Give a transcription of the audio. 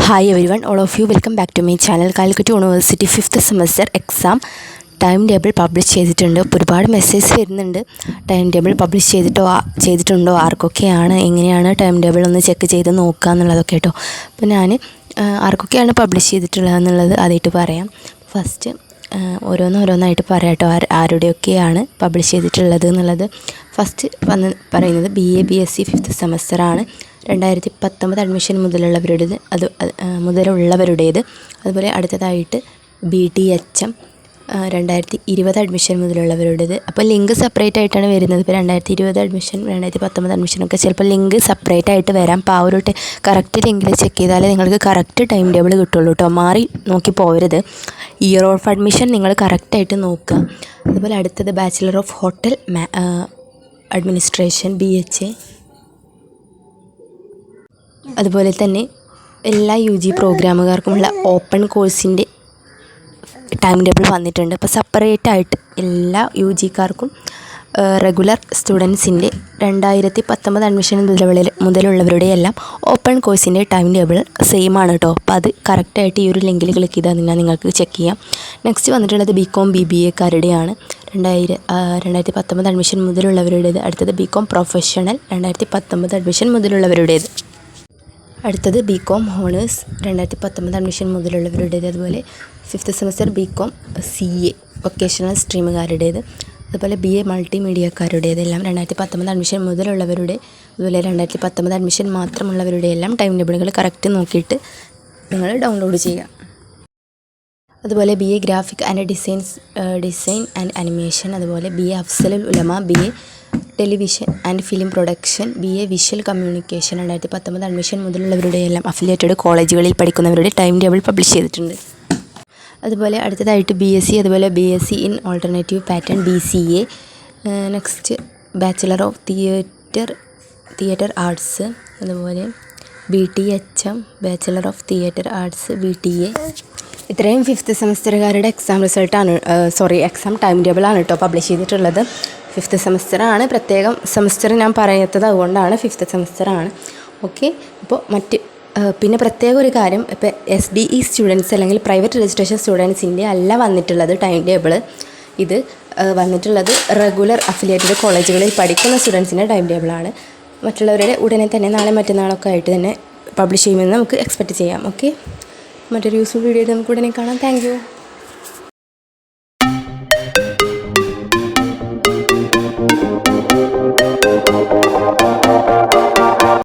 Hi everyone, all of you, welcome back to my channel. Calicut University 5th semester exam time table publish ചെയ്തിട്ടുണ്ട്. ഒരുപാട് message വരുന്നുണ്ട്. Time table publish ചെയ്തിട്ടുണ്ടോ ആർക്കൊക്കെയാണ്, എങ്ങനെയാണ് time table ഒന്ന് check ചെയ്ത് നോക്കുക എന്നുള്ളതൊക്കെ കേട്ടോ. അപ്പോൾ ഞാൻ ആർക്കൊക്കെയാണ് പബ്ലിഷ് ചെയ്തിട്ടുള്ളതെന്നുള്ളത് ആദ്യമായിട്ട് പറയാം. ഫസ്റ്റ് ഓരോന്നായിട്ട് പറയാം കേട്ടോ, ആരുടെയൊക്കെയാണ് പബ്ലിഷ് ചെയ്തിട്ടുള്ളത് എന്നുള്ളത്. ഫസ്റ്റ് പറയുന്നത് BA/BSc 5th സെമസ്റ്ററാണ്. 2019 അഡ്മിഷൻ മുതലുള്ളവരുടേത്. അതുപോലെ അടുത്തതായിട്ട് BTHM 2020 അഡ്മിഷൻ മുതലുള്ളവരുടേത്. അപ്പോൾ ലിങ്ക് സെപ്പറേറ്റ് ആയിട്ടാണ് വരുന്നത്. ഇപ്പോൾ 2020 അഡ്മിഷൻ 2019 അഡ്മിഷനൊക്കെ ചിലപ്പോൾ ലിങ്ക് സെപ്പറേറ്റ് ആയിട്ട് വരാം. അപ്പോൾ ആ ഒരു കറക്റ്റ് ലിങ്കിൽ ചെക്ക് ചെയ്താലേ നിങ്ങൾക്ക് കറക്റ്റ് ടൈം ടേബിൾ കിട്ടുള്ളൂ കേട്ടോ. മാറി നോക്കി പോകരുത്. ഇയർ ഓഫ് അഡ്മിഷൻ നിങ്ങൾ കറക്റ്റായിട്ട് നോക്കുക. അതുപോലെ അടുത്തത് bachelor of hotel administration BHA. അതുപോലെ തന്നെ എല്ലാ UG പ്രോഗ്രാമുകാർക്കുമുള്ള ഓപ്പൺ കോഴ്സിൻ്റെ ടൈം ടേബിൾ വന്നിട്ടുണ്ട്. അപ്പോൾ സെപ്പറേറ്റ് ആയിട്ട് എല്ലാ UGക്കാർക്കും റെഗുലർ സ്റ്റുഡൻസിൻ്റെ 2019 അഡ്മിഷൻ മുതലുള്ളവരുടെ എല്ലാം ഓപ്പൺ കോഴ്സിൻ്റെ ടൈം ടേബിൾ സെയിം ആണ് കേട്ടോ. അപ്പോൾ അത് കറക്റ്റായിട്ട് ഈ ഒരു ലിങ്കിൽ ക്ലിക്ക് ചെയ്താൽ നിങ്ങൾക്ക് ചെക്ക് ചെയ്യാം. നെക്സ്റ്റ് വന്നിട്ടുള്ളത് BCom BBAക്കാരുടെയാണ്. 2019 അഡ്മിഷൻ മുതലുള്ളവരുടേത്. അടുത്തത് BCom പ്രൊഫഷണൽ 2019 അഡ്മിഷൻ മുതലുള്ളവരുടേത്. അടുത്തത് BCom ഹോണേഴ്സ് 2019 അഡ്മിഷൻ മുതലുള്ളവരുടേത്. അതുപോലെ 5th semester BCom CA vocational സ്ട്രീമുകാരുടേത്. അതുപോലെ BA മൾട്ടിമീഡിയക്കാരുടേത് എല്ലാം 2019 അഡ്മിഷൻ മുതലുള്ളവരുടെ. അതുപോലെ 2019 അഡ്മിഷൻ മാത്രമുള്ളവരുടെ എല്ലാം ടൈം ടേബിളുകൾ കറക്റ്റ് നോക്കിയിട്ട് നിങ്ങൾ ഡൗൺലോഡ് ചെയ്യുക. അതുപോലെ BA graphic and design and animation. അതുപോലെ BA അഫ്സലുൽ ഉലമ BA television and film production BA visual communication 2019 admission മുതലുള്ളവരുടെ എല്ലാം അഫിലിയേറ്റഡ് കോളേജുകളിൽ പഠിക്കുന്നവരുടെ ടൈം ടേബിൾ പബ്ലിഷ് ചെയ്തിട്ടുണ്ട്. അതുപോലെ അടുത്തതായിട്ട് BSc, അതുപോലെ BSc in alternative pattern BCA. Next bachelor of theatre arts. അതുപോലെ BTHM bachelor of theatre arts BTA. ഇത്രയും 5th സെമസ്റ്ററുകാരുടെ എക്സാം ടൈം ടേബിളാണ് കേട്ടോ പബ്ലിഷ് ചെയ്തിട്ടുള്ളത്. 5th സെമസ്റ്ററാണ്, പ്രത്യേകം സെമസ്റ്റർ ഞാൻ പറയാത്തത് അതുകൊണ്ടാണ്. 5th സെമസ്റ്ററാണ്. ഓക്കെ. അപ്പോൾ പിന്നെ പ്രത്യേക ഒരു കാര്യം, ഇപ്പോൾ SDE സ്റ്റുഡൻസ് അല്ലെങ്കിൽ പ്രൈവറ്റ് രജിസ്ട്രേഷൻ സ്റ്റുഡൻസിൻ്റെ അല്ല വന്നിട്ടുള്ളത് ടൈം ടേബിൾ. ഇത് വന്നിട്ടുള്ളത് റെഗുലർ അഫിലിയേറ്റഡ് കോളേജുകളിൽ പഠിക്കുന്ന സ്റ്റുഡൻസിൻ്റെ ടൈം ടേബിളാണ്. മറ്റുള്ളവരുടെ ഉടനെ തന്നെ നാളെ മറ്റന്നാളൊക്കെ ആയിട്ട് തന്നെ പബ്ലിഷ് ചെയ്യുമെന്ന് നമുക്ക് എക്സ്പെക്റ്റ് ചെയ്യാം. ഓക്കെ. മറ്റൊരു യൂസ്ഫുൾ വീഡിയോ നമുക്ക് ഉടനെ കാണാം. Thank you.